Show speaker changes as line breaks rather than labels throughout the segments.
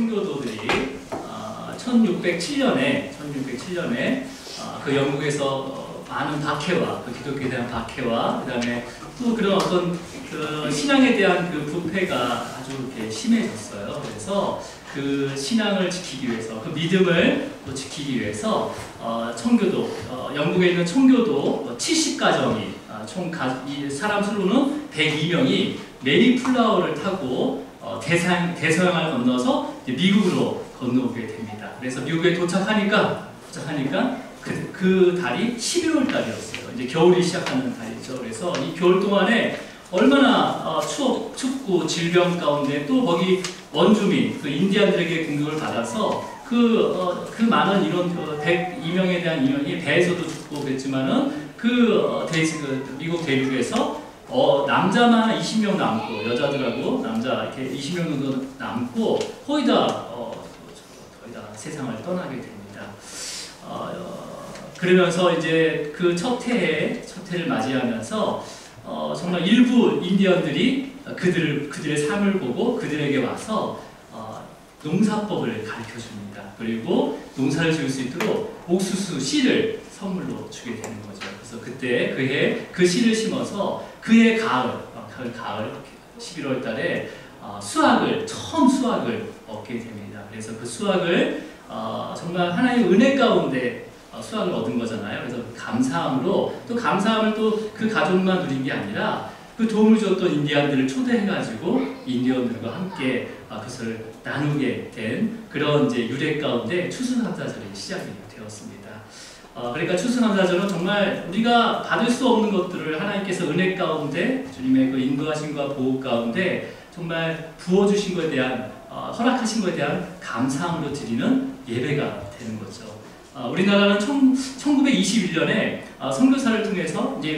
청교도들이 1607년에 그 영국에서 많은 박해와 그 기독교에 대한 박해와 그다음에 또 그런 어떤 그 신앙에 대한 그 부패가 아주 이렇게 심해졌어요. 그래서 그 신앙을 지키기 위해서 그 믿음을 또 지키기 위해서 청교도 영국에 있는 청교도 70가정이 이 사람 수로는 102명이 메이플라워를 타고 대서양을 건너서 이제 미국으로 건너오게 됩니다. 그래서 미국에 도착하니까 그 달이 11월 달이었어요. 이제 겨울이 시작하는 달이죠. 그래서 이 겨울 동안에 얼마나 춥고 질병 가운데 또 거기 원주민, 그 인디안들에게 공격을 받아서 그 많은 이런 102명에 대한 인원이 배에서도 죽고 그랬지만은 미국 대륙에서 남자만 20명 남고 여자들하고 남자 이렇게 20명 정도 남고 거의 다 세상을 떠나게 됩니다. 그러면서 이제 그 첫 해를 맞이하면서 정말 일부 인디언들이 그들의 삶을 보고 그들에게 와서 농사법을 가르쳐 줍니다. 그리고 농사를 지을 수 있도록 옥수수 씨를 선물로 주게 되는 거죠. 그래서 그때 그 씨를 심어서 그해 가을 11월 달에 처음 수확을 얻게 됩니다. 그래서 그 수확을 정말 하나님의 은혜 가운데 수확을 얻은 거잖아요. 그래서 감사함을 또 그 가족만 누린 게 아니라 그 도움을 줬던 인디안들을 초대해가지고 인디언들과 함께 그것을 나누게 된 그런 이제 유래 가운데 추수감사절이 시작이 되었습니다. 그러니까 추수감사절은 정말 우리가 받을 수 없는 것들을 하나님께서 은혜 가운데 주님의 그 인도하심과 보호 가운데 정말 부어주신 것에 대한 허락하신 것에 대한 감사함으로 드리는 예배가 되는 거죠. 우리나라는 1921년에 선교사를 통해서 이제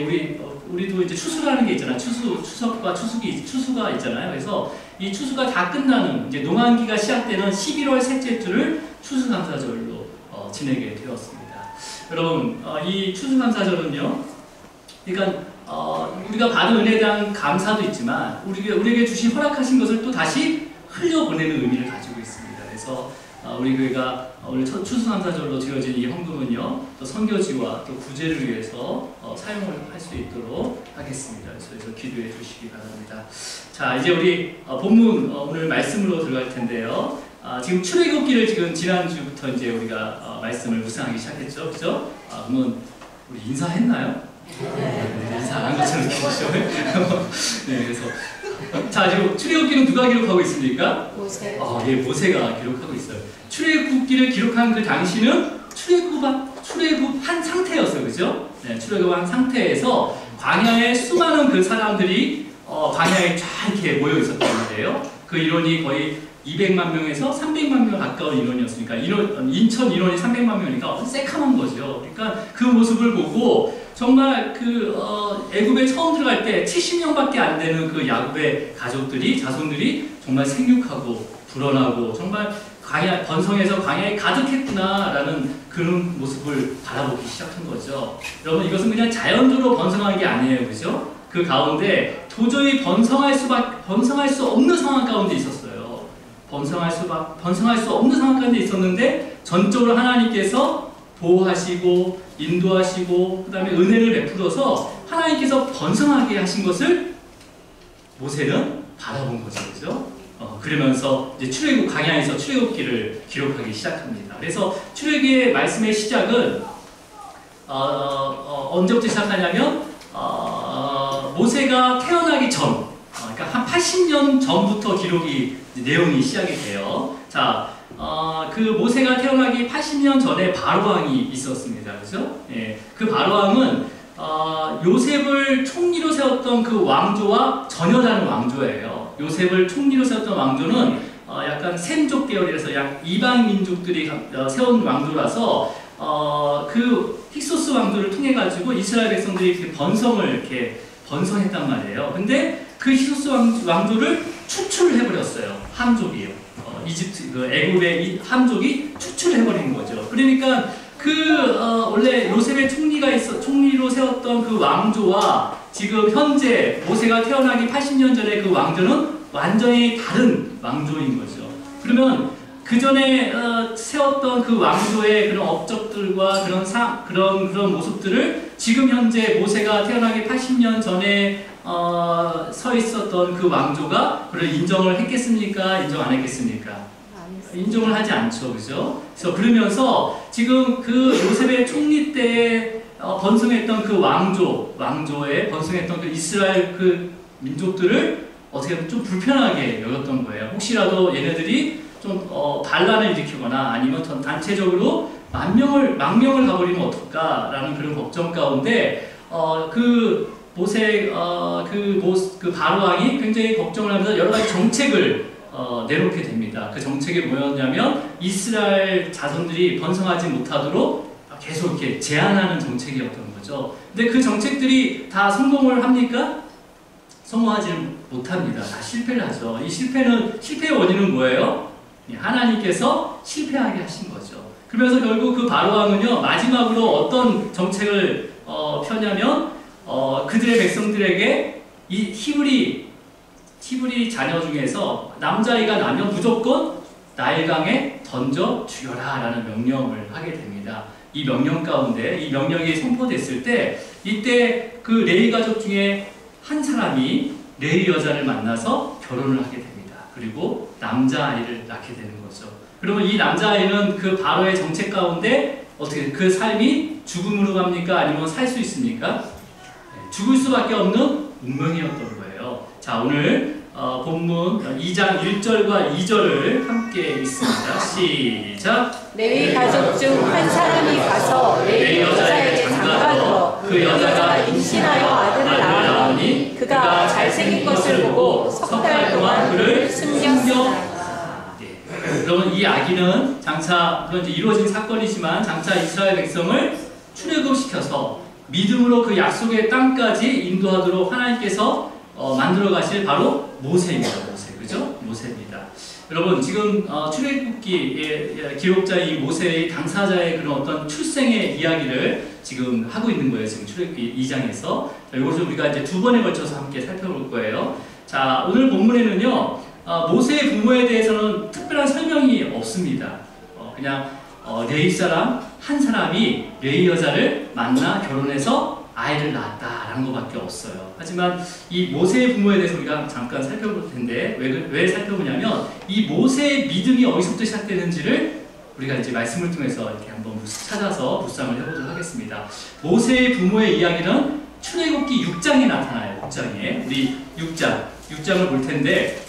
우리도 이제 추수라는 게 있잖아요. 추석과 추수가 있잖아요. 그래서 이 추수가 다 끝나는 이제 농한기가 시작되는 11월 셋째 주를 추수감사절로 지내게 되었습니다. 여러분, 이 추수감사절은요, 그러니까 우리가 받은 은혜에 대한 감사도 있지만 우리에게 주신 허락하신 것을 또 다시 흘려보내는 의미를 가지고 있습니다. 그래서 우리 교회가 오늘 추수감사절로 드려진 이 헌금은요, 또 선교지와 또 구제를 위해서 사용을 할 수 있도록 하겠습니다. 그래서 기도해 주시기 바랍니다. 자, 이제 우리 본문 오늘 말씀으로 들어갈 텐데요. 지금 출애굽기를 지금 지난주부터 이제 우리가 말씀을 묵상하기 시작했죠, 그죠? 그러면 우리 인사했나요? 네, 인사 안 한 것처럼 느끼시죠? 네, 그래서 자, 지금 출애굽기는 누가 기록하고 있습니까?
모세.
예, 모세가 기록하고 있어요. 출애굽기를 기록한 그 당시는 출애굽한 상태였어요, 그죠? 네, 출애굽한 상태에서 광야에 수많은 그 사람들이 광야에 쫙 이렇게 모여 있었다는데요. 그 인원이 거의 200만 명에서 300만 명 가까운 인원이었으니까 인천 인원이 300만 명이니까 새카만 거죠. 그러니까 그 모습을 보고 정말 애굽에 처음 들어갈 때 70명밖에 안 되는 그 야곱의 자손들이 정말 생육하고 불어나고 정말 번성해서 광야에 가득했구나라는 그런 모습을 바라보기 시작한 거죠. 여러분, 이것은 그냥 자연적으로 번성한 게 아니에요, 그죠? 그 가운데 도저히 번성할 수 없는 상황 가운데 있었어요. 번성할 수 없는 상황 가운데 있었는데 전적으로 하나님께서 보호하시고 인도하시고 그 다음에 은혜를 베풀어서 하나님께서 번성하게 하신 것을 모세는 바라본 거죠, 그죠? 그러면서 이제 광야에서 출애굽기를 기록하기 시작합니다. 그래서 출애굽기의 말씀의 시작은 언제부터 시작하냐면 모세가 태어나기 전, 그러니까 한 80년 전부터 내용이 시작이 돼요. 자, 그 모세가 태어나기 80년 전에 바로왕이 있었습니다. 그죠? 예, 그 바로왕은 요셉을 총리로 세웠던 그 왕조와 전혀 다른 왕조예요. 요셉을 총리로 세웠던 왕조는 약간 셈족 계열이라서 약 이방 민족들이 세운 왕조라서 그 힉소스 왕조를 통해 가지고 이스라엘 백성들이 이렇게 번성했단 말이에요. 근데 그 힉소스 왕조를 추출을 해버렸어요. 함족이요. 애굽의 함족이 추출을 해버린 거죠. 그러니까 원래 요셉의 총리로 세웠던 그 왕조와 지금 현재 모세가 태어나기 80년 전에 그 왕조는 완전히 다른 왕조인 거죠. 그러면 그 전에 세웠던 그 왕조의 그런 업적들과 그런 모습들을 지금 현재 모세가 태어나기 80년 전에 서 있었던 그 왕조가 그걸 인정을 했겠습니까? 인정 안 했겠습니까? 인정을 하지 않죠, 그죠? 그래서 그러면서 지금 그 요셉의 총리 때에 번성했던 그 왕조에 번성했던 그 이스라엘 그 민족들을 어떻게 보면 좀 불편하게 여겼던 거예요. 혹시라도 얘네들이 좀 반란을 일으키거나 아니면 전 단체적으로 망명을 가버리면 어떨까라는 그런 걱정 가운데 그 바로 왕이 굉장히 걱정을 하면서 여러 가지 정책을 내놓게 됩니다. 그 정책이 뭐였냐면 이스라엘 자손들이 번성하지 못하도록 계속 이렇게 제한하는 정책이었던 거죠. 근데 그 정책들이 다 성공을 합니까? 성공하지 못합니다. 다 실패를 하죠. 이 실패의 원인은 뭐예요? 하나님께서 실패하게 하신 거죠. 그러면서 결국 그 바로 왕은요, 마지막으로 어떤 정책을 펴냐면 그들의 백성들에게 이 히브리 자녀 중에서 남자아이가 나면 무조건 나일강에 던져 죽여라 라는 명령을 하게 됩니다. 이 명령 가운데 이 명령이 선포됐을 때 이때 그 레위 가족 중에 한 사람이 레위 여자를 만나서 결혼을 하게 됩니다. 그리고 남자아이를 낳게 되는 거죠. 그러면 이 남자아이는 그 바로의 정책 가운데 어떻게 그 삶이 죽음으로 갑니까? 아니면 살 수 있습니까? 죽을 수밖에 없는 운명이었던 거예요. 자, 오늘 본문 2장 1절과 2절을 함께 읽습니다. 시작!
레위 가족 중 한 사람이 가서 레위 여자에게 장가들어 그 여자가 임신하여 아들을 낳았더니 그가 잘생긴 것을 보고 석 달 동안 그를 숨겼으나.
그러면 이 아기는 장차 물론 이제 이루어진 사건이지만 장차 이스라엘 백성을 출애굽시켜서 믿음으로 그 약속의 땅까지 인도하도록 하나님께서 만들어 가실 바로 모세입니다. 그죠? 모세입니다. 여러분 지금 출애굽기의 기록자인 이 모세의 당사자의 그런 어떤 출생의 이야기를 지금 하고 있는 거예요. 지금 출애굽기 2장에서 이것을 우리가 이제 두 번에 걸쳐서 함께 살펴볼 거예요. 자, 오늘 본문에는요. 모세의 부모에 대해서는 특별한 설명이 없습니다. 그냥 레위 사람 한 사람이 레위 여자를 만나 결혼해서 아이를 낳았다라는 것밖에 없어요. 하지만 이 모세의 부모에 대해서 우리가 잠깐 살펴볼 텐데 왜 살펴보냐면 이 모세의 믿음이 어디서부터 시작되는지를 우리가 이제 말씀을 통해서 이렇게 한번 찾아서 묵상을 해보도록 하겠습니다. 모세의 부모의 이야기는 출애굽기 6장에 나타나요. 6장에 우리 6장을 볼 텐데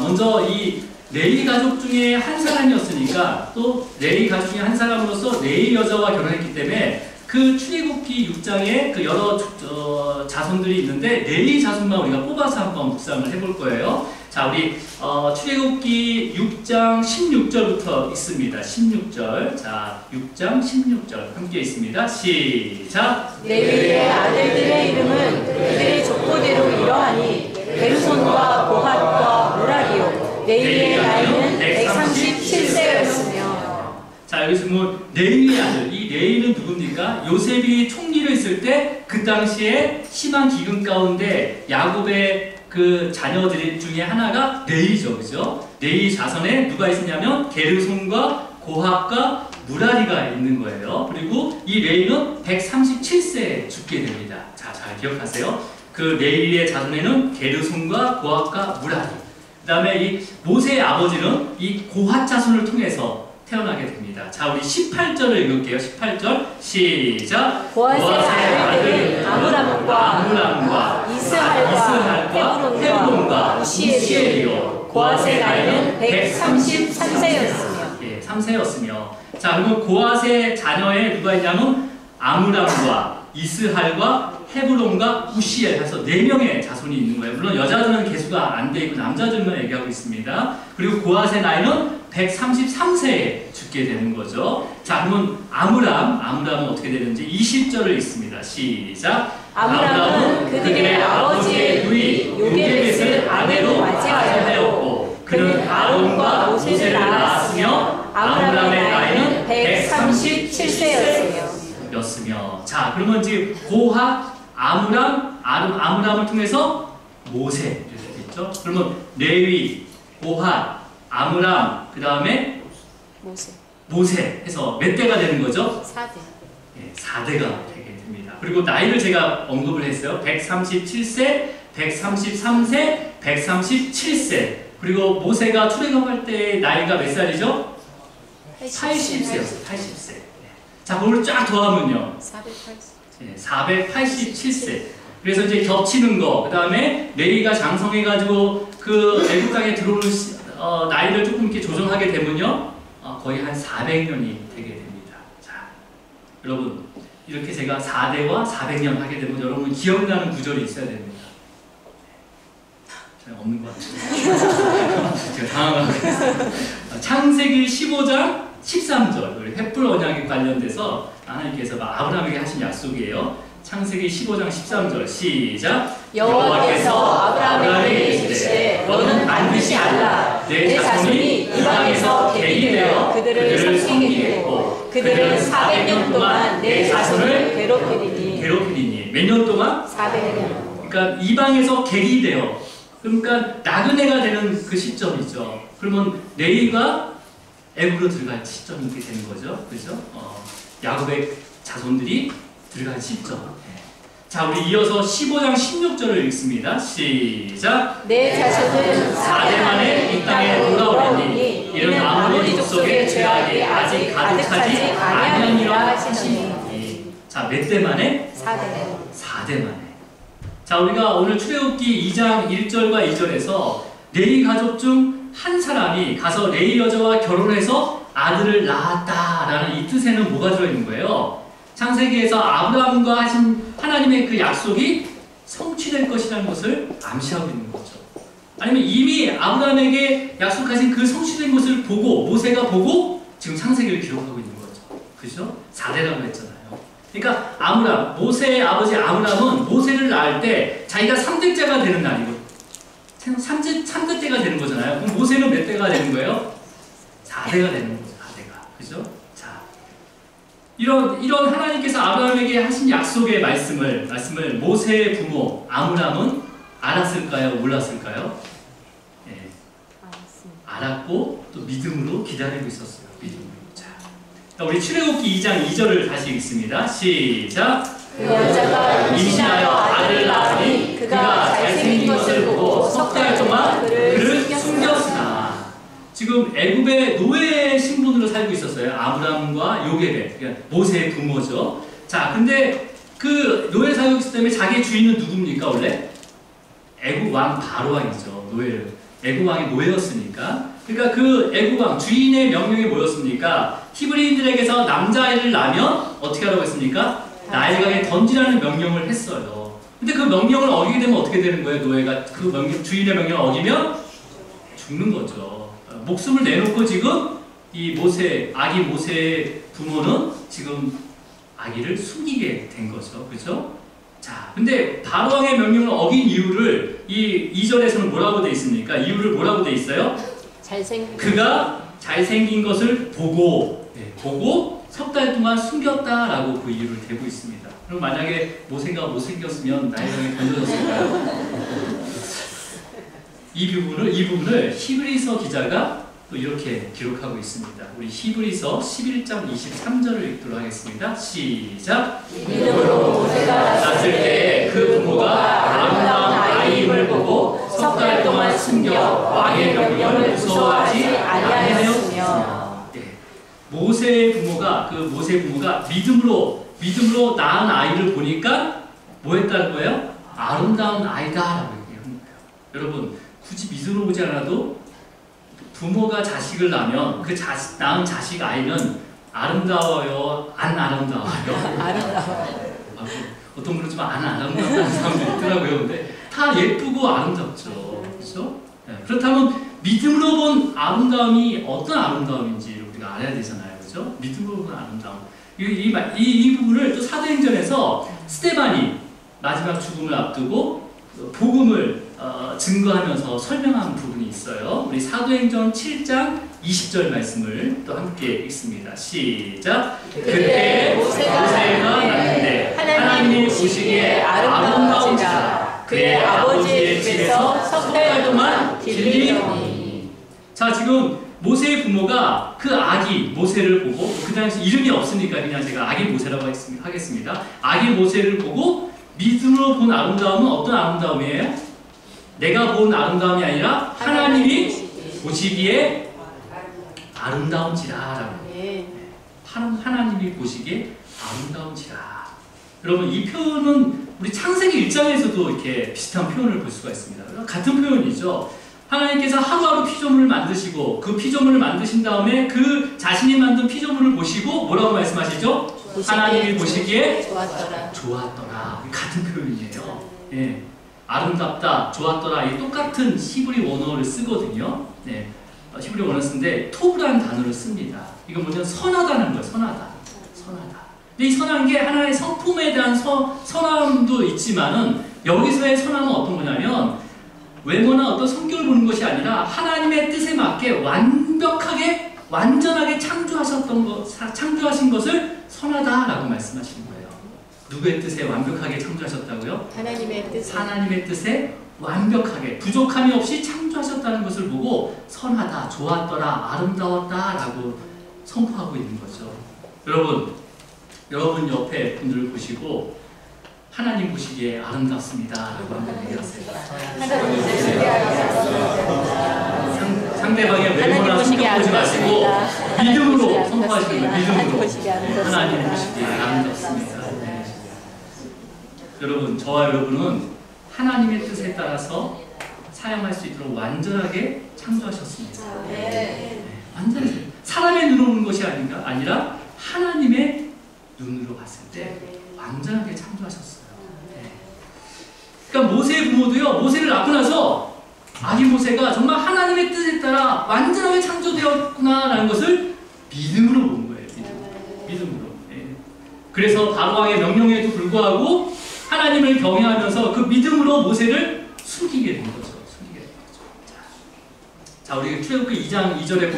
먼저 이 레위 가족 중에 한 사람이었으니까 또 레위 가족 중에 한 사람으로서 레위 여자와 결혼했기 때문에 그 출애굽기 6장에 그 여러 자손들이 있는데 레위 자손만 우리가 뽑아서 한번 묵상을 해볼 거예요. 자, 우리 출애굽기 6장 16절부터 있습니다. 16절. 자, 6장 16절 함께 있습니다. 시작.
레위의 아들들의 이름은 그들의 족보대로 이러하니 게르손과 고핫과 무라리요. 레위의 나이는 137세였으며.
자, 여기서 뭐 레위의 아들, 이 레위는 누굽니까? 요셉이 총리를 했을 때 그 당시에 심한 기근 가운데 야곱의 그 자녀들 중에 하나가 레위죠, 그죠? 레위 자손에 누가 있었냐면 게르손과 고핫과 무라리가 있는 거예요. 그리고 이 레위는 137세에 죽게 됩니다. 자, 잘 기억하세요. 그 레위의 자손에는 게르손과 고핫과 무라리. 그 다음에 이 모세의 아버지는 이 고핫 자손을 통해서 태어나게 됩니다. 자, 우리 18절을 읽을게요. 18절 시작.
고핫의 아들들은 아므람과 이스할과 헤브론과 우시엘이요. 고핫의 나이는 133세였으며.
예, 3세였으며. 자, 그리고 고핫의 자녀에 누가 있냐면 아므람과 이스할과 헤브론과 우시엘 해서 4명의 자손이 있는 거예요. 물론 여자들은 개수가 안 돼 있고 남자들만 얘기하고 있습니다. 그리고 고핫의 나이는 133세에 죽게 되는 거죠. 자, 그러면 아므람은 어떻게 되는지 20절을 읽습니다. 시작.
아므람은 그들의 아버지의 누이 요게벳을 아내로 맞이하였고 그는 아론과 모세를 낳았으며 아므람의 나이는 137세였으며.
자, 그러면 이제 고핫, 아므람을 통해서 모세 이렇게 됐죠. 그러면 레위, 고핫, 아므람, 그 다음에 모세 해서 몇 대가 되는 거죠?
4대.
예, 4대가 되게 됩니다. 그리고 나이를 제가 언급을 했어요. 137세, 133세, 137세. 그리고 모세가 출애굽할 때 나이가 몇 살이죠? 80세였어요. 80세. 자, 그걸 쫙 더하면요. 487세. 그래서 이제 겹치는 거, 그 다음에 레위가 장성해가지고 그 애국 땅에 들어오는 나이를 조금 이렇게 조정하게 되면요, 거의 한 400년이 되게 됩니다. 자, 여러분 이렇게 제가 4대와 400년 하게 되면 여러분 기억나는 구절이 있어야 됩니다. 잘 없는 것 같아요. 제가 당황하고 있어요. 창세기 15장 13절, 우리 횃불 언약에 관련돼서 하나님께서 아브라함에게 하신 약속이에요. 창세기 15장 13절 시작.
여호와께서 아브라함에게 이르시되 너는 반드시 알라 내 자손이 이방에서 객이 되어 그들을 섬기겠고 그들은 400년 동안 내 자손을 괴롭히리니.
몇 년 동안?
400년.
그러니까 이방에서 객이 되어, 그러니까 나그네가 되는 그 시점이죠. 그러면 레위가 애굽으로 들어갈 시점이 이렇게 되는 거죠. 그죠? 야곱의 자손들이 들어간 시점. 자, 우리 이어서 15장 16절을 읽습니다. 시작.
내 자손은
4대 만에 이 땅에 돌아오리니 이는 아모리 족속의 죄악이 아직 가득하지 아니하니라 하시니. 자, 몇 대 만에? 4대 만에. 자, 우리가 오늘 출애굽기 2장 1절과 2절에서 레위 가족 중 한 사람이 가서 레위 여자와 결혼해서 아들을 낳았다라는 이 뜻에는 뭐가 들어있는 거예요? 창세기에서 아브라함과 하신 하나님의 그 약속이 성취될 것이라는 것을 암시하고 있는 거죠. 아니면 이미 아브라함에게 약속하신 그 성취된 것을 보고 모세가 보고 지금 창세기를 기록하고 있는 거죠. 그죠? 4대라고 했잖아요. 그러니까 아브라함, 모세의 아버지 아브라함은 모세를 낳을 때 자기가 3대째가 되는 날이고 3대 때가 되는 거잖아요. 그럼 모세는 몇 대가 되는 거예요? 4대가 되는 거죠. 4대가. 그죠? 자, 이런 하나님께서 아브라함에게 하신 약속의 말씀을 모세의 부모 아므람은 알았을까요? 몰랐을까요? 네. 알았고 또 믿음으로 기다리고 있었어요. 믿음으로. 자, 우리 출애굽기 2장 2절을 다시 읽습니다. 시작.
그 여자가 임신하여 아들을 낳으니 그가 잘생긴 것을 보고 석 달 동안 그를
숨겼으나. 지금 애굽의 노예 신분으로 살고 있었어요. 아브람과 요게벳, 그러니까 모세의 부모죠. 자, 근데 그 노예 사역 있기 때문에 자기 주인은 누굽니까 원래? 애굽 왕 바로 왕이죠. 애굽 왕이 노예였으니까. 그러니까 그 애굽 왕 주인의 명령이 뭐였습니까? 히브리인들에게서 남자아이를 낳으면 어떻게 하라고 했습니까? 나일강에 던지라는 명령을 했어요. 근데 그 명령을 어기게 되면 어떻게 되는 거예요? 노예가 그 주인의 명령을 어기면 죽는 거죠. 목숨을 내놓고 지금 이 아기 모세의 부모는 지금 아기를 숨기게 된 거죠. 그죠? 자, 근데 바로왕의 명령을 어긴 이유를 이 2절에서는 뭐라고 돼 있습니까? 이유를 뭐라고 돼 있어요? 그가 잘생긴 것을 보고 석 달 동안 숨겼다라고 그 이유를 대고 있습니다. 그럼 만약에 모세가 못생겼으면 나일강에 던져졌을까요? 이 부분을 히브리서 기자가 또 이렇게 기록하고 있습니다. 우리 히브리서 11장 23절을 읽도록 하겠습니다. 시작.
믿음으로 모세가
낳았을 때 그 부모가 아름다운 아이임을 보고 석 달 동안 숨겨 왕의 명령을 무서워하지 아니하였으며. 모세 부모가 믿음으로 낳은 아이를 보니까 뭐 했다는 거예요? 아름다운 아이다라고 얘기하는 거예요. 여러분, 굳이 믿음으로 보지 않아도 부모가 자식을 낳으면 그 낳은 자식 아이는 아름다워요? 안 아름다워요?
아름다워요.
어떤 분은 좀 안 아름답다는 사람도 있더라고요. 근데 다 예쁘고 아름답죠. 그렇죠? 네. 그렇다면 믿음으로 본 아름다움이 어떤 아름다움인지 우리가 알아야 되잖아요. 그죠? 믿음으로 본 아름다움. 이 부분을 또 사도행전에서 스데반이 마지막 죽음을 앞두고 복음을 증거하면서 설명한 부분이 있어요. 우리 사도행전 7장 20절 말씀을 또 함께 읽습니다. 시작. 그때 모세가 낳는데 하나님이 보시기에 아름다운지라 그의 아버지의 집에서 석 달 동안 길리더니. 자, 지금 모세의 부모가 그 아기 모세를 보고, 그 당시 이름이 없으니까 그냥 제가 아기 모세라고 하겠습니다. 아기 모세를 보고 믿음으로 본 아름다움은 어떤 아름다움이에요? 내가 본 아름다움이 아니라 하나님이 보시기에 아름다운지라. 하나님이 보시기에 아름다운지라. 여러분, 이 표현은 우리 창세기 1장에서도 이렇게 비슷한 표현을 볼 수가 있습니다. 같은 표현이죠. 하나님께서 하루하루 피조물을 만드시고 그 피조물을 만드신 다음에 그 자신이 만든 피조물을 보시고 뭐라고 말씀하시죠? 하나님이 보시기에 좋았더라. 같은 표현이에요. 예. 아름답다, 좋았더라. 이 똑같은 히브리 원어를 쓰거든요. 네. 히브리 원어를 쓰는데 토브라는 단어를 씁니다. 이건 뭐냐면 선하다는 거예요. 선하다. 근데 이 선한 게 하나의 성품에 대한 선함도 있지만은 여기서의 선함은 어떤 거냐면 외모나 어떤 성격을 보는 것이 아니라 하나님의 뜻에 맞게 완벽하게 완전하게 창조하신 것을 선하다라고 말씀하시는 거예요. 누구의 뜻에 완벽하게 창조하셨다고요? 하나님의 뜻에 완벽하게 부족함이 없이 창조하셨다는 것을 보고 선하다, 좋았더라, 아름다웠다라고 선포하고 있는 거죠. 여러분 옆에 분들을 보시고 하나님 보시기에 아름답습니다 라고 한번 얘기하세요. 상대방의 외모나 성격 보지 마시고 믿음으로 선포하시는 거예요. 믿음으로 하나님 보시기에 아름답습니다. 네. 여러분, 저와 여러분은 하나님의 뜻에 따라서 사용할 수 있도록 완전하게 창조하셨습니다. 네. 완전히 사람의 눈으로 보는 것이 아니라 하나님의 눈으로 봤을 때 완전하게 창조하셨어요. 네. 그러니까 모세의 부모도요, 모세를 낳고 나서 아기 모세가 정말 하나님의 뜻에 따라 완전하게 창조되었구나라는 것을 믿음으로 본 거예요. 믿음으로. 네. 그래서 바로왕의 명령에도 불구하고 하나님을 경외하면서 그 믿음으로 모세를 숨기게 된 거죠. 자, 우리 출애굽기 2장 2절에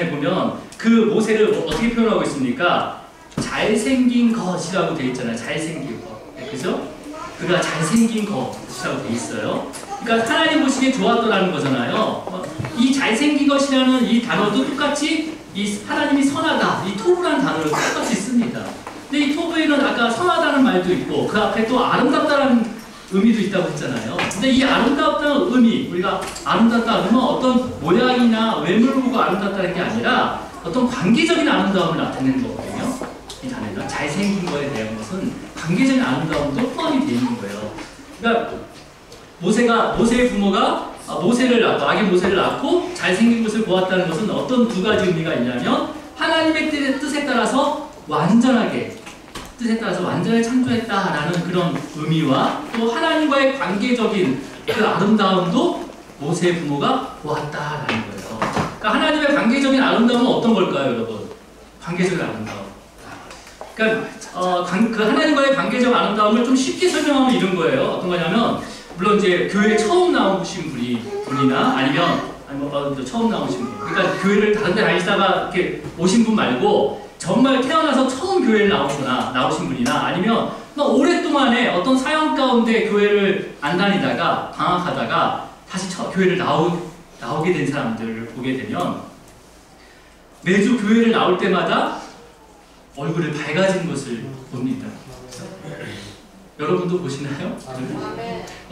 보면 그 모세를 어떻게 표현하고 있습니까? 잘생긴 것이라고 되어 있잖아요. 잘생긴 것. 네, 그죠? 그가 잘생긴 것이라고 되어 있어요. 그러니까 하나님 보시기에 좋았더라는 거잖아요. 이 잘생긴 것이라는 이 단어도 똑같이 이 하나님이 선하다, 이 토브라는 단어를 똑같이 씁니다. 근데 이 토브에는 아까 선하다는 말도 있고 그 앞에 또 아름답다라는 의미도 있다고 했잖아요. 근데 이 아름답다는 의미, 우리가 아름답다는 건 어떤 모양이나 외모를 보고 아름답다는 게 아니라 어떤 관계적인 아름다움을 나타내는 거거든요. 이 단어는 잘생긴 거에 대한 것은 관계적인 아름다움도 포함이 되어 있는 거예요. 그러니까 모세의 부모가 아기 모세를 낳고 잘생긴 것을 보았다는 것은 어떤 두 가지 의미가 있냐면 하나님의 뜻에 따라서 완전하게 창조했다라는 그런 의미와 또 하나님과의 관계적인 그 아름다움도 모세의 부모가 보았다라는 거예요. 그러니까 하나님의 관계적인 아름다움은 어떤 걸까요, 여러분? 관계적인 아름다움. 그러니까 그 하나님과의 관계적 아름다움을 좀 쉽게 설명하면 이런 거예요. 어떤 거냐면 물론 이제 교회에 처음 나오신 분이나 아니면 처음 나오신 분. 그러니까 교회를 다른 데 다니시다가 이렇게 오신 분 말고 정말 태어나서 처음 교회를 나오신 분이나 아니면 오랫동안에 어떤 사역 가운데 교회를 안 다니다가 방학하다가 다시 교회를 나오게 된 사람들을 보게 되면 매주 교회를 나올 때마다 얼굴이 밝아진 것을 봅니다. 여러분도 보시나요?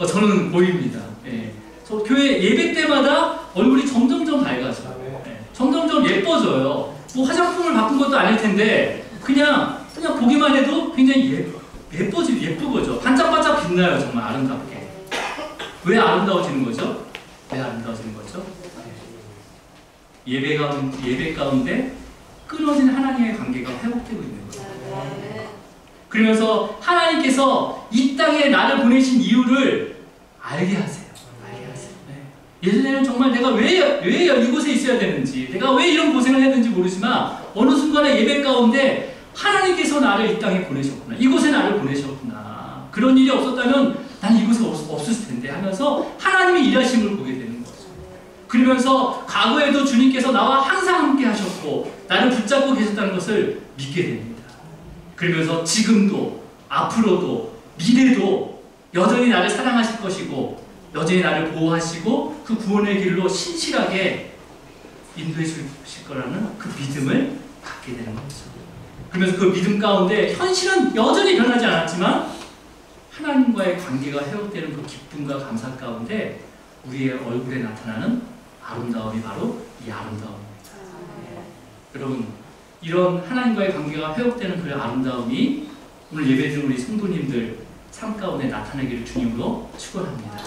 저는 보입니다. 예. 저 교회 예배 때마다 얼굴이 점점점 밝아져요. 예. 점점점 예뻐져요. 뭐 화장품을 바꾼 것도 아닐 텐데 그냥 보기만 해도 굉장히 예쁘거죠. 반짝반짝 빛나요. 정말 아름답게. 왜 아름다워지는 거죠? 예배 가운데 끊어진 하나님의 관계가 회복되고 있는 거예요. 그러면서 하나님께서 이 땅에 나를 보내신 이유를 알게 하세요. 네. 예전에는 정말 내가 왜 이곳에 있어야 되는지, 내가 왜 이런 고생을 했는지 모르지만 어느 순간에 예배 가운데 하나님께서 나를 이 땅에 보내셨구나. 이곳에 나를 보내셨구나. 그런 일이 없었다면 난 이곳에 없었을 텐데 하면서 하나님의 일하심을 보게 되는 거죠. 그러면서 과거에도 주님께서 나와 항상 함께 하셨고 나를 붙잡고 계셨다는 것을 믿게 됩니다. 그러면서 지금도 앞으로도 미래도 여전히 나를 사랑하실 것이고 여전히 나를 보호하시고 그 구원의 길로 신실하게 인도해 주실 거라는 그 믿음을 갖게 되는 거죠. 그러면서 그 믿음 가운데 현실은 여전히 변하지 않았지만 하나님과의 관계가 회복되는 그 기쁨과 감사 가운데 우리의 얼굴에 나타나는 아름다움이 바로 이 아름다움입니다. 여러분, 이런 하나님과의 관계가 회복되는 그 아름다움이 오늘 예배드린 우리 성도님들 삶 가운데 나타나기를 주님으로 축원합니다.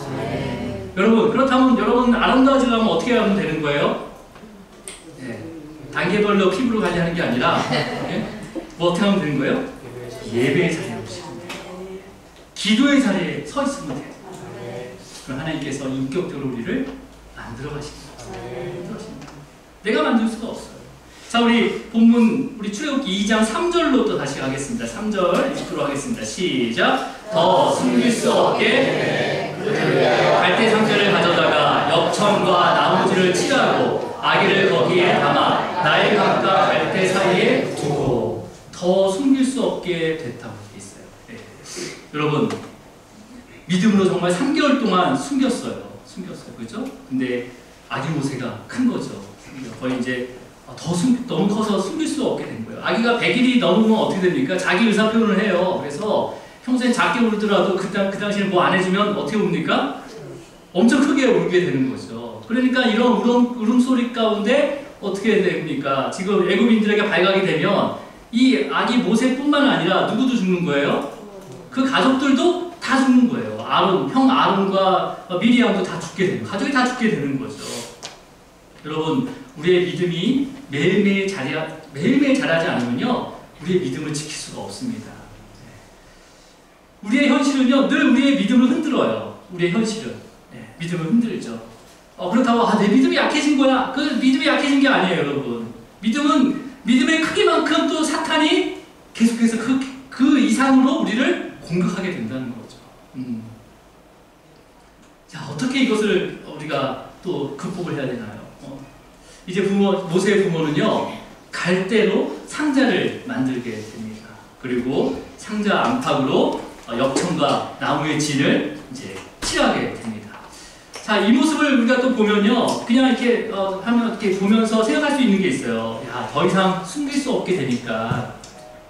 여러분, 그렇다면 여러분 아름다워지려면 어떻게 하면 되는 거예요? 네. 단계별로 피부로 관리하는 게 아니라 네? 뭐 어떻게 하면 되는 거예요? 예배의 자리에 오시면 돼요. 기도의 자리에 서 있으면 돼요. 그럼 하나님께서 인격적으로 우리를 만들어 가십니다. 내가 만들 수가 없어요. 자, 우리 본문 우리 출애굽기 2장 3절로 또 다시 가겠습니다. 3절 읽도록 하겠습니다. 시작. 더 숨길 수 없게 갈대 상자를 가져다가 엽청과 나무지를 칠하고 아기를 거기에 담아 나의 강과 갈대 사이에 두고 더 숨길 수 없게 됐다고 되어 있어요. 네. 여러분, 믿음으로 정말 3개월 동안 숨겼어요. 그죠? 근데 아기 모세가 큰 거죠. 거의 이제 너무 커서 숨길 수 없게 된 거예요. 아기가 100일이 넘으면 어떻게 됩니까? 자기 의사 표현을 해요. 그래서 평소에 작게 울더라도 그 당시에 뭐 안 해주면 어떻게 웁니까? 엄청 크게 울게 되는 거죠. 그러니까 이런 울음소리 가운데 어떻게 됩니까? 지금 애굽인들에게 발각이 되면 이 아기 모세뿐만 아니라 누구도 죽는 거예요? 그 가족들도 다 죽는 거예요. 형 아론과 미리암도 다 죽게 되는, 가족이 다 죽게 되는 거죠. 여러분, 우리의 믿음이 매일매일 자라지 않으면요, 우리의 믿음을 지킬 수가 없습니다. 우리의 현실은요, 늘 우리의 믿음을 흔들어요. 우리의 현실은. 네, 믿음을 흔들죠. 그렇다고, 내 믿음이 약해진 거야. 그 믿음이 약해진 게 아니에요, 여러분. 믿음은, 믿음의 크기만큼 또 사탄이 계속해서 그 이상으로 우리를 공격하게 된다는 거죠. 자, 어떻게 이것을 우리가 또 극복을 해야 되나요? 이제 모세의 부모는요, 갈대로 상자를 만들게 됩니다. 그리고 상자 안팎으로 엽청과 나무의 진을 이제 칠하게 됩니다. 자, 이 모습을 우리가 또 보면요, 그냥 이렇게 이렇게 보면서 생각할 수 있는 게 있어요. 야, 더 이상 숨길 수 없게 되니까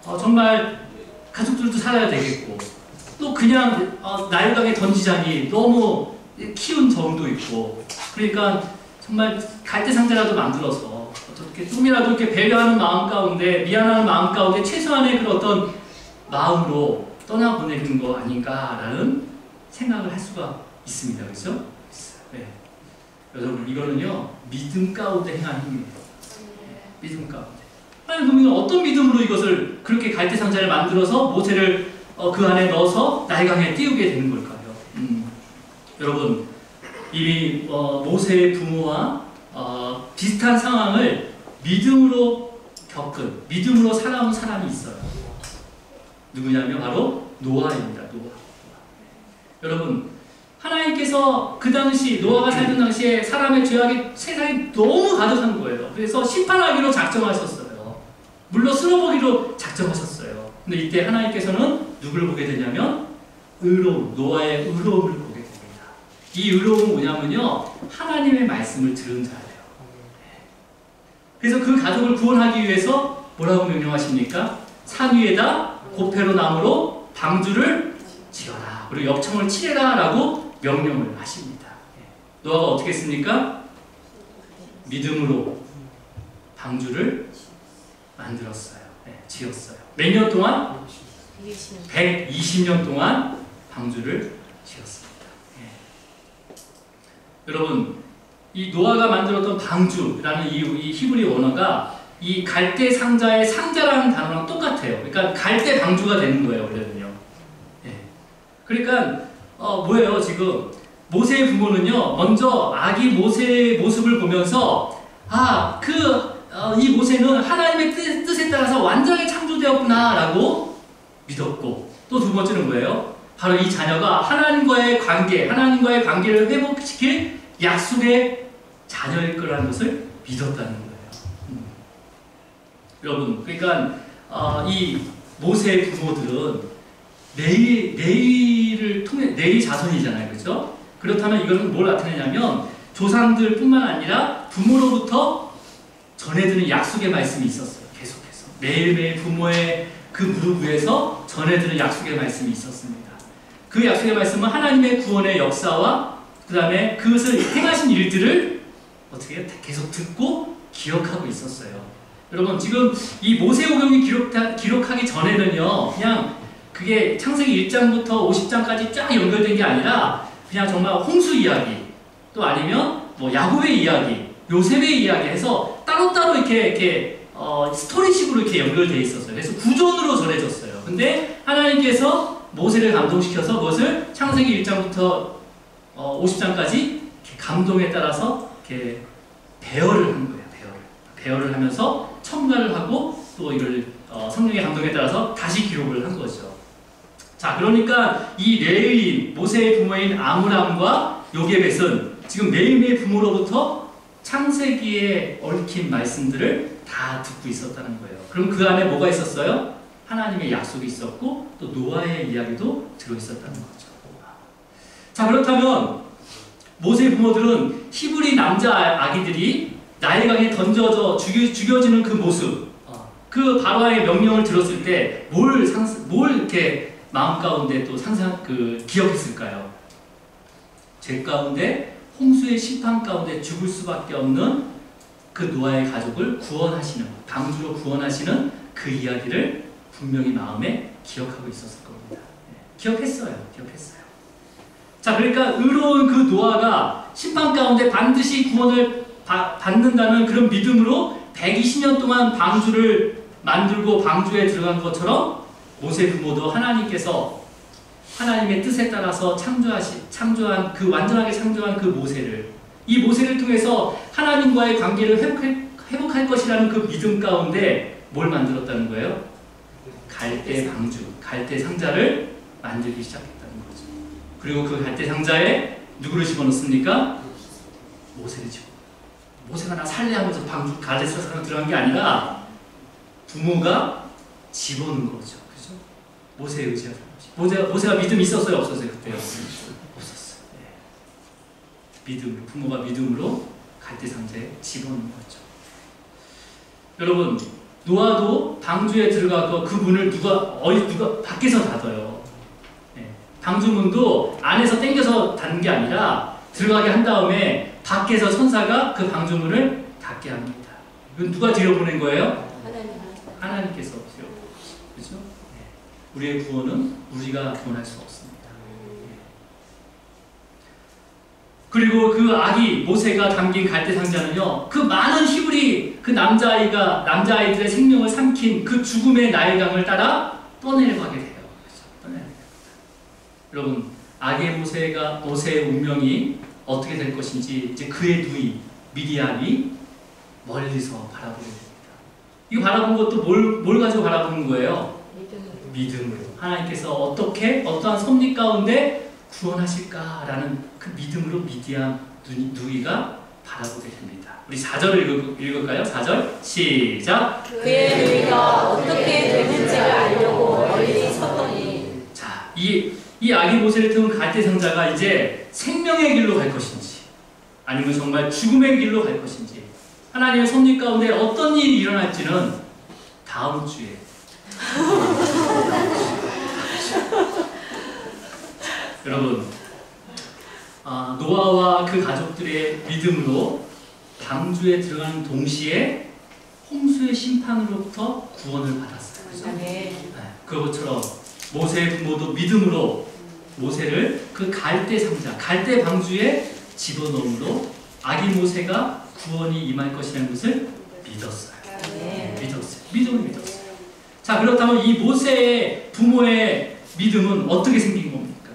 정말 가족들도 살아야 되겠고, 또 그냥 나일강에 던지자니 너무 키운 정도 있고, 그러니까 정말 갈대 상자라도 만들어서 어떻게 좀이라도 이렇게 배려하는 마음 가운데, 미안하는 마음 가운데 최소한의 그런 어떤 마음으로 떠나보내는 거 아닌가라는 생각을 할 수가 있습니다. 그렇죠? 네. 여러분, 이거는요, 믿음 가운데 행한 힘입니다. 믿음 가운데. 아니, 그러면 어떤 믿음으로 이것을 그렇게 갈대 상자를 만들어서 모세를 그 안에 넣어서 나일강에 띄우게 되는 걸까요? 여러분, 이미 모세의 부모와 비슷한 상황을 믿음으로 겪은, 믿음으로 살아온 사람이 있어요. 누구냐면 바로 노아입니다. 노아. 여러분, 하나님께서 그 당시, 노아가 살던 당시에 사람의 죄악이 세상에 너무 가득한 거예요. 그래서 심판하기로 작정하셨어요. 물로 쓸어보기로 작정하셨어요. 근데 이때 하나님께서는 누구를 보게 되냐면 의로움, 노아의 의로움을 보게 됩니다. 이 의로움은 뭐냐면요, 하나님의 말씀을 들은 자예요. 그래서 그 가족을 구원하기 위해서 뭐라고 명령하십니까? 산 위에다 고페로 나무로 방주를 지어라, 그리고 엽청을 칠해라 라고 명령을 하십니다. 노아가 어떻게 했습니까? 믿음으로 방주를 만들었어요. 지었어요. 몇 년 동안? 120년 동안 방주를 지었습니다. 여러분, 이 노아가 만들었던 방주라는 이 히브리 언어가 이 갈대 상자의 상자라는 단어랑 똑같아요. 그러니까 갈대 방주가 되는 거예요, 원래는요. 그러니까 뭐예요? 지금 모세의 부모는요, 먼저 아기 모세의 모습을 보면서 이 모세는 하나님의 뜻에 따라서 완전히 창조되었구나라고 믿었고, 또 두 번째는 뭐예요? 바로 이 자녀가 하나님과의 관계를 회복시킬 약속의 자녀일 거라는 것을 믿었다는 거예요. 여러분, 그러니까 이 모세의 부모들은 레위 자손이잖아요, 그렇죠? 그렇다면 이것은 뭘 나타내냐면 조상들뿐만 아니라 부모로부터 전해드는 약속의 말씀이 있었어요. 계속해서 매일매일 부모의 그 무릎 위에서 전해드는 약속의 말씀이 있었습니다. 그 약속의 말씀은 하나님의 구원의 역사와 그 다음에 그것을 행하신 일들을 어떻게 계속 듣고 기억하고 있었어요. 여러분 지금 이 모세오경이 기록하기 전에는요, 그냥 그게 창세기 1장부터 50장까지 쫙 연결된 게 아니라 그냥 정말 홍수 이야기, 또 아니면 뭐 야곱의 이야기, 요셉의 이야기 해서 따로따로 이렇게 스토리식으로 이렇게 연결되어 있었어요. 그래서 구전으로 전해졌어요. 근데 하나님께서 모세를 감동시켜서 그것을 창세기 1장부터 50장까지 감동에 따라서 이렇게 배열을 한 거예요. 배열을 하면서 첨가를 하고 또 이걸 성령의 감동에 따라서 다시 기록을 한 거죠. 자, 그러니까 이 레위, 모세의 부모인 아므람과 요게벳은 지금 매일매일 부모로부터 창세기에 얽힌 말씀들을 다 듣고 있었다는 거예요. 그럼 그 안에 뭐가 있었어요? 하나님의 약속이 있었고 또 노아의 이야기도 들어있었다는 거죠. 자, 그렇다면 모세의 부모들은 히브리 남자 아기들이 나일강에 던져져 죽여지는 그 모습, 그 바로의 명령을 들었을 때 뭘 이렇게 마음 가운데 또 기억했을까요? 죄 가운데 홍수의 심판 가운데 죽을 수밖에 없는 그 노아의 가족을 구원하시는, 방주로 구원하시는 그 이야기를 분명히 마음에 기억하고 있었을 겁니다. 기억했어요. 자, 그러니까 의로운 그 노아가 심판 가운데 반드시 구원을 받는다는 그런 믿음으로 120년 동안 방주를 만들고 방주에 들어간 것처럼 모세 부모도 하나님께서 하나님의 뜻에 따라서 창조한 그 완전하게 창조한 그 모세를, 이 모세를 통해서 하나님과의 관계를 회복할 것이라는 그 믿음 가운데 뭘 만들었다는 거예요? 갈대 방주, 갈대 상자를 만들기 시작했다는 거죠. 그리고 그 갈대 상자에 누구를 집어넣습니까? 모세를 집어넣어요. 모세가 나 살래하면서 방주 갈대 상자로 들어간 게 아니라 부모가 집어넣은 거죠. 그죠? 모세에 의지하는 거죠. 모세가 믿음이 있었어요? 없었어요? 그때요? 없었어요. 믿음으로, 부모가 믿음으로 갈대 상자에 집어넣은 거죠. 여러분, 노아도 방주에 들어가고 그 문을 누가 밖에서 닫아요. 방주문도 안에서 당겨서 닫는 게 아니라 들어가게 한 다음에 밖에서 천사가 그 방주문을 닫게 합니다. 이건 누가 들여보낸 거예요? 하나님께서 들여보낸 거죠. 그렇죠? 우리의 구원은 우리가 구원할 수 없습니다. 그리고 그 아기 모세가 담긴 갈대 상자는요, 그 많은 히브리 그 남자아이들의 생명을 삼킨 그 죽음의 나일강을 따라 떠내려가게 돼요. 여러분, 아기 모세의 운명이 어떻게 될 것인지 이제 그의 누이 미디안이 멀리서 바라보게 됩니다. 이거 바라본 것도 뭘 가지고 바라보는 거예요? 믿음으로. 하나님께서 어떠한 섭리 가운데 구원하실까라는 그 믿음으로 미디안 누이가 바라보게 됩니다. 우리 4절을 읽을까요? 4절 시작!
그의 누이가 어떻게 되는지를 알려고 멀리 섰더니.
자, 이 아기 모세를 태운 갈대 상자가 이제 생명의 길로 갈 것인지 아니면 정말 죽음의 길로 갈 것인지, 하나님의 섭리 가운데 어떤 일이 일어날지는 다음 주에 여러분, 노아와 그 가족들의 믿음으로 방주에 들어가는 동시에 홍수의 심판으로부터 구원을 받았어요. 그렇죠? 그것처럼 모세의 부모도 믿음으로 모세를 그 갈대 상자, 갈대 방주에 집어넣음으로 아기 모세가 구원이 임할 것이라는 것을 믿었어요. 믿음을 믿었어요. 자, 그렇다면 이 모세의 부모의 믿음은 어떻게 생긴 겁니까?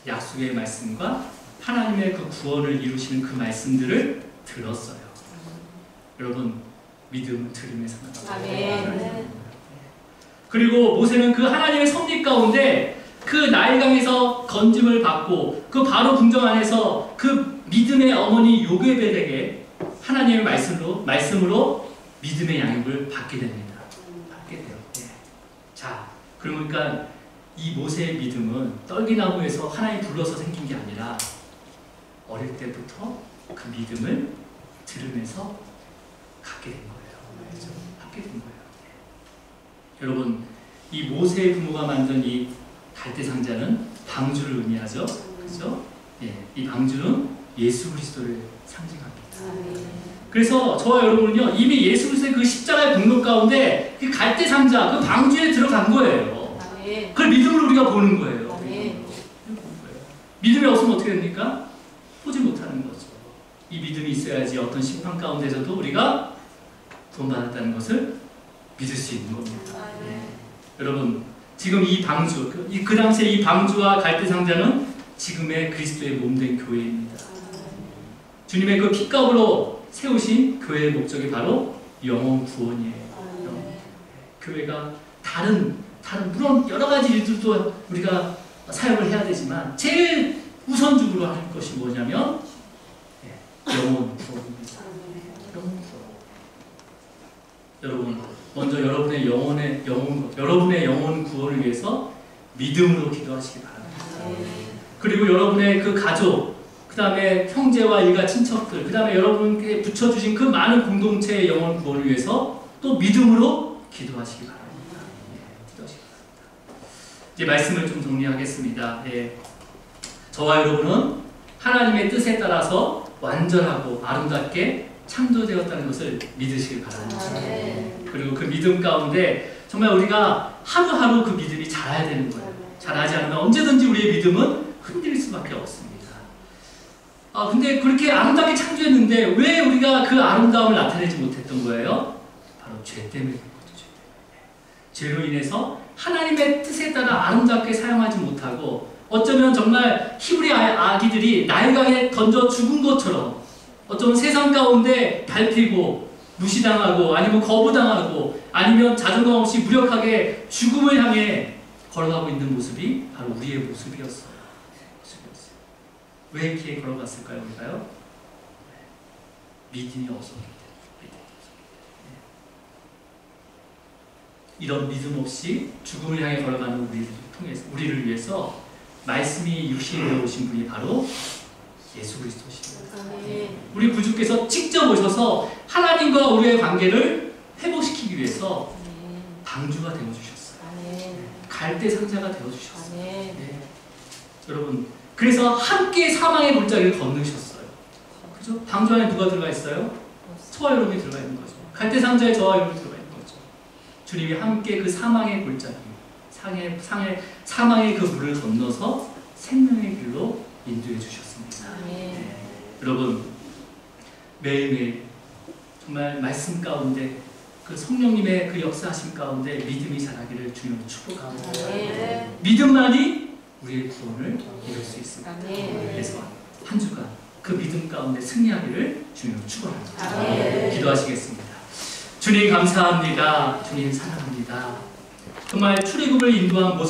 약속의 말씀과 하나님의 그 구원을 이루시는 그 말씀들을 들었어요. 여러분, 믿음은 들음에서 나옵니다. 그리고 모세는 그 하나님의 섭리 가운데 그 나일강에서 건짐을 받고 그 바로 궁정 안에서 그 믿음의 어머니 요게벳에게 하나님의 말씀으로 믿음의 양육을 받게 됩니다. 받게 돼요. 자, 그러니까 이 모세의 믿음은 떨기나무에서 하나님 불러서 생긴 게 아니라 어릴 때부터 그 믿음을 들으면서 갖게 된 거예요. 그렇죠? 갖게 된 거예요. 여러분, 이 모세의 부모가 만든 이 갈대 상자는 방주를 의미하죠. 그렇죠? 예, 이 방주는 예수 그리스도를 상징합니다. 그래서 저와 여러분은요, 이미 예수 그리스도의 그 십자가의 공로 가운데 그 갈대 상자, 그 방주에 들어간 거예요. 그걸 믿음으로 우리가 보는 거예요. 믿음이 없으면 어떻게 됩니까? 보지 못하는 거죠. 이 믿음이 있어야지 어떤 심판 가운데서도 우리가 구원받았다는 것을 믿을 수 있는 겁니다. 여러분, 지금 이 방주, 그 당시에 이 방주와 갈대 상자는 지금의 그리스도의 몸된 교회입니다. 주님의 그 피값으로 세우신 교회의 목적이 바로 영혼 구원이에요. 교회가 다른 물론 여러 가지 일들도 우리가 사역을 해야 되지만 제일 우선적으로 할 것이 뭐냐면 영혼 구원입니다. 영혼 구원. 여러분, 먼저 여러분의 영혼 구원을 위해서 믿음으로 기도하시기 바랍니다. 그리고 여러분의 그 가족, 그 다음에 형제와 일가 친척들, 그 다음에 여러분께 붙여주신 그 많은 공동체의 영혼 구원을 위해서 또 믿음으로 기도하시기 바랍니다. 기도하시기 바랍니다. 이제 말씀을 좀 정리하겠습니다. 저와 여러분은 하나님의 뜻에 따라서 완전하고 아름답게 창조되었다는 것을 믿으시길 바랍니다. 그리고 그 믿음 가운데 정말 우리가 하루하루 그 믿음이 자라야 되는 거예요. 자라지 않으면 언제든지 우리의 믿음은 흔들릴 수밖에 없습니다. 근데 그렇게 아름답게 창조했는데 왜 우리가 그 아름다움을 나타내지 못했던 거예요? 바로 죄 때문에 그런 거죠. 죄로 인해서 하나님의 뜻에 따라 아름답게 사용하지 못하고 어쩌면 정말 히브리 아기들이 나일강에 던져 죽은 것처럼 어쩌면 세상 가운데 밟히고 무시당하고 아니면 거부당하고 아니면 자존감 없이 무력하게 죽음을 향해 걸어가고 있는 모습이 바로 우리의 모습이었어요. 왜 이렇게 걸어갔을까요? 우리가요? 믿음이 없었기 때문에. 이런 믿음 없이 죽음을 향해 걸어가는 우리를 위해서 말씀이 육신이 되어 오신 분이 바로 예수 그리스도십니다. 우리 구주께서 직접 오셔서 하나님과 우리의 관계를 회복시키기 위해서 방주가 되어주셨어요. 갈대 상자가 되어주셨어요. 여러분, 그래서 함께 사망의 골짜기를 건너셨어요. 그죠? 방주 안에 누가 들어가 있어요? 저와 여러분이 들어가 있는 거죠. 갈대 상자에 저와 여러분이 들어가 있는 거죠. 주님이 함께 그 사망의 골짜기, 사망의 그 물을 건너서 생명의 길로 인도해 주셨습니다. 여러분, 매일매일 정말 말씀 가운데 그 성령님의 그 역사하심 가운데 믿음이 자라기를 주님으로 축복합니다. 믿음만이 우리의 구원을 이룰 수 있습니다. 그래서 한 주간 그 믿음 가운데 승리하기를 주님으로 축원합니다. 기도하시겠습니다. 주님 감사합니다. 주님 사랑합니다. 정말 출애굽을 인도한 모습